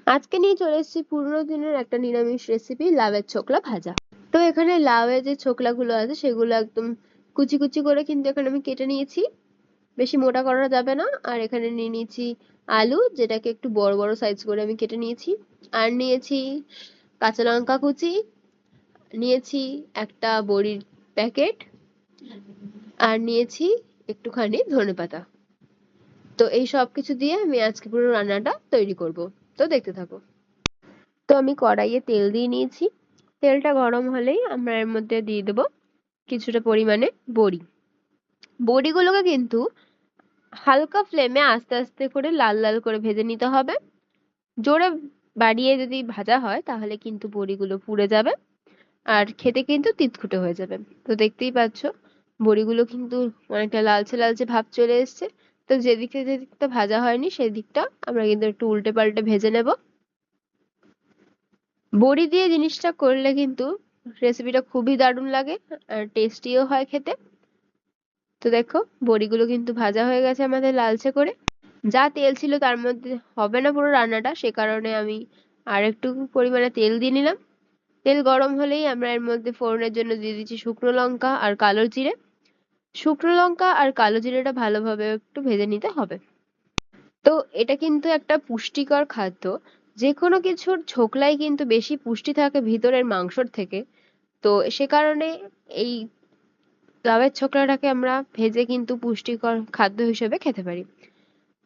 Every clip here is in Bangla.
আজকে নিয়ে চলে এসেছি পুরোনো দিনের একটা নিরামিষ রেসিপি, লাউয়ের ছোকলা ভাজা। তো এখানে লাউয়ের যে ছোকলাগুলো আছে সেগুলো একদম কুচি কুচি করে কিন্তু এখানে আমি কেটে নিয়েছি, বেশি মোটা করা যাবে না। আর এখানে নিয়ে নিয়েছি আলু, যেটাকে একটু বড় বড় সাইজ করে আমি কেটে নিয়েছি। আর নিয়েছি কাঁচা লঙ্কা কুচি, নিয়েছি একটা বড়ির প্যাকেট, আর নিয়েছি একটুখানি ধনেপাতা। তো এই সব কিছু দিয়ে আমি আজকে পুরো রান্নাটা তৈরি করব। তো দেখতে থাকো। তো আমি কড়াইয়ে তেল দিয়ে নিয়েছি। তেলটা গরম হলেই আমরা এর মধ্যে দিয়ে দেবো কিছুটা পরিমাণে বড়ি। বড়িগুলোকে কিন্তু হালকা ফ্লেমে আস্তে আস্তে করে লাল লাল করে ভেজে নিতে হবে। জোরে বাড়িয়ে যদি ভাজা হয় তাহলে কিন্তু বড়িগুলো পুড়ে যাবে আর খেতে কিন্তু তিতকুটে হয়ে যাবে। তো দেখতেই পাচ্ছ বড়িগুলো কিন্তু অনেকটা লালচে লালচে ভাব চলে এসছে। তো যে দিকটা ভাজা হয়নি সেই দিকটা আমরা কিন্তু একটু উল্টে পাল্টে ভেজে নেব। বড়ি দিয়ে জিনিসটা করলে কিন্তু রেসিপিটা খুবই দারুণ লাগে আর টেস্টিও হয় খেতে। তো দেখো বড়িগুলো কিন্তু ভাজা হয়ে গেছে আমাদের লালচে করে। যা তেল ছিল তার মধ্যে হবে না পুরো রান্নাটা, সে কারণে আমি আর একটু পরিমাণে তেল দিয়ে নিলাম। তেল গরম হলেই আমরা এর মধ্যে ফোড়নের জন্য দিয়ে দিচ্ছি শুকনো লঙ্কা আর কালো জিরে। শুকনো লঙ্কা আর কালো জিরেটা ভালোভাবে একটু ভেজে নিতে হবে। তো এটা কিন্তু একটা পুষ্টিকর খাদ্য। যে কোনো কিছুর ছোকলাই কিন্তু বেশি পুষ্টি থাকে ভিতরের মাংসর থেকে। তো সে কারণে এই লাউয়ের ছোকলাটাকে আমরা ভেজে কিন্তু পুষ্টিকর খাদ্য হিসেবে খেতে পারি।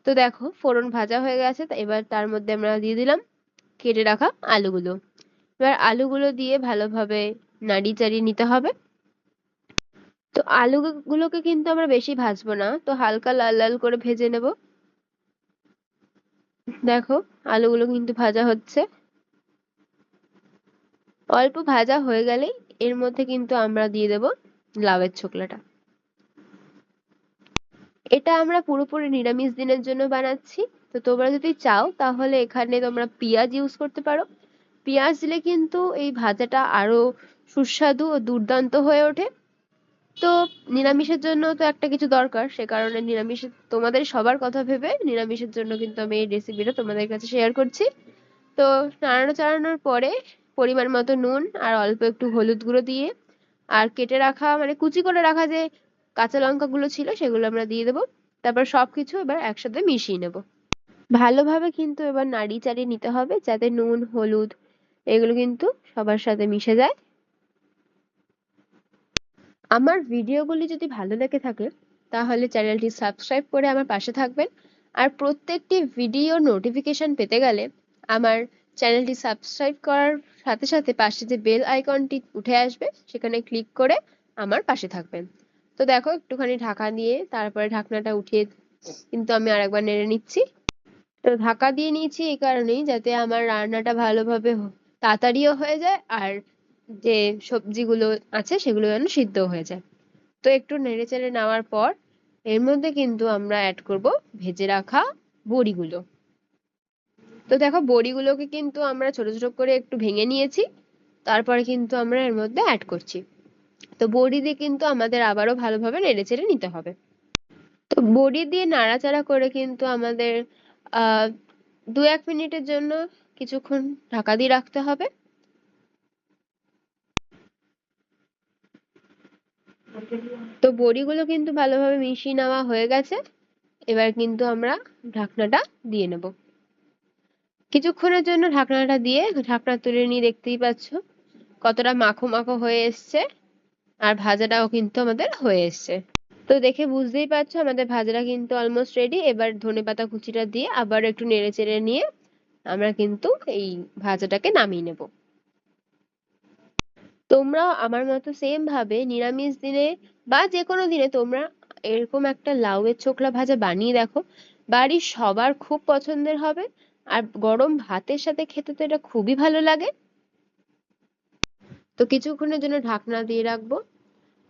তো দেখো ফোড়ন ভাজা হয়ে গেছে, তো এবার তার মধ্যে আমরা দিয়ে দিলাম কেটে রাখা আলুগুলো। এবার আলুগুলো দিয়ে ভালোভাবে নাড়িয়ে চাড়িয়ে নিতে হবে। তো আলুগুলোকে কিন্তু আমরা বেশি ভাজবো না, তো হালকা লাল লাল করে ভেজে নেব। দেখো আলুগুলো কিন্তু ভাজা হচ্ছে। অল্প ভাজা হয়ে গেলেই এর মধ্যে কিন্তু আমরা দিয়ে দেব লাউয়ের ছোকলাটা। এটা আমরা পুরোপুরি নিরামিষ দিনের জন্য বানাচ্ছি। তো তোমরা যদি চাও তাহলে এখানে তোমরা পেঁয়াজ ইউজ করতে পারো। পেঁয়াজ দিলে কিন্তু এই ভাজাটা আরো সুস্বাদু ও দুর্দান্ত হয়ে ওঠে। তো নিরামিষের জন্য তো একটা কিছু দরকার, সে কারণে নিরামিষের তোমাদের সবার কথা ভেবে নিরামিষের জন্য কিন্তু আমি এই রেসিপিটা তোমাদের কাছে শেয়ার করছি। তো নাড়ানো চাড়ানোর পরে পরিমাণ মতো নুন আর অল্প একটু হলুদ গুঁড়ো দিয়ে আর কেটে রাখা মানে কুচি করে রাখা যে কাঁচা লঙ্কাগুলো ছিল সেগুলো আমরা দিয়ে দেবো। তারপর সবকিছু এবার একসাথে মিশিয়ে নেব। ভালোভাবে কিন্তু এবার নাড়িয়ে চাড়িয়ে নিতে হবে যাতে নুন হলুদ এগুলো কিন্তু সবার সাথে মিশে যায়। আমার ভিডিওগুলি যদি ভালো লেগে থাকে তাহলে চ্যানেলটি সাবস্ক্রাইব করে আমার পাশে থাকবেন। আর প্রত্যেকটি ভিডিও নোটিফিকেশন পেতে গেলে আমার চ্যানেলটি সাবস্ক্রাইব করার সাথে সাথে পাশে যে বেল আইকনটি উঠে আসবে সেখানে ক্লিক করে আমার পাশে থাকবেন। তো দেখো একটুখানি ঢাকা দিয়ে তারপরে ঢাকনাটা উঠিয়ে কিন্তু আমি আরেকবার নেড়ে নিচ্ছি। তো ঢাকা দিয়ে নিয়েছি এই কারণেই যাতে আমার রান্নাটা ভালোভাবে তাড়াতাড়িও হয়ে যায় আর যে সবজিগুলো আছে সেগুলো যেন সিদ্ধ হয়ে যায়। তো একটু নেড়েচেড়ে নেওয়ার পর এর মধ্যে কিন্তু আমরা অ্যাড করব ভেজে রাখা বড়িগুলো। তো দেখো বড়িগুলোকে কিন্তু আমরা ছোট ছোট করে একটু ভেঙে নিয়েছি, তারপরে কিন্তু আমরা এর মধ্যে অ্যাড করছি। তো বড়ি দিয়ে কিন্তু আমাদের আবারও ভালোভাবে নেড়েচেড়ে নিতে হবে। তো বড়ি দিয়ে নাড়াচাড়া করে কিন্তু আমাদের আহ 2-1 মিনিটের জন্য কিছুক্ষণ ঢাকা দিয়ে রাখতে হবে। তো বড়িগুলো কিন্তু ভালোভাবে মিশিয়ে নেওয়া হয়ে গেছে। এবার কিন্তু আমরা ঢাকনাটা দিয়ে নেব। কিছুক্ষণের জন্য ঢাকনাটা দিয়ে ঢাকনা তুলে নিয়ে দেখতেই পাচ্ছ কতটা মাখো মাখো হয়ে এসছে আর ভাজাটাও কিন্তু আমাদের হয়ে এসছে। তো দেখে বুঝতেই পারছো আমাদের ভাজাটা কিন্তু অলমোস্ট রেডি। এবার ধনেপাতা কুচিটা দিয়ে আবার একটু নেড়ে চেড়ে নিয়ে আমরা কিন্তু এই ভাজাটাকে নামিয়ে নেব। তোমরাও আমার মতো সেম ভাবে নিরামিষ দিনে বা যে কোনো দিনে তোমরা এরকম একটা লাউয়ের ছোকলা ভাজা বানিয়ে দেখো। বাড়ির সবার খুব পছন্দের হবে আর গরম ভাতের সাথে খেতে তো এটা খুবই ভালো লাগে। তো কিছুক্ষণের জন্য ঢাকনা দিয়ে রাখবো।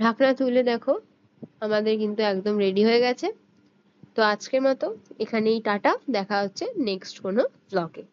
ঢাকনা তুলে দেখো আমাদের কিন্তু একদম রেডি হয়ে গেছে। তো আজকের মতো এখানেই টাটা, দেখা হচ্ছে নেক্সট কোনো ব্লগে।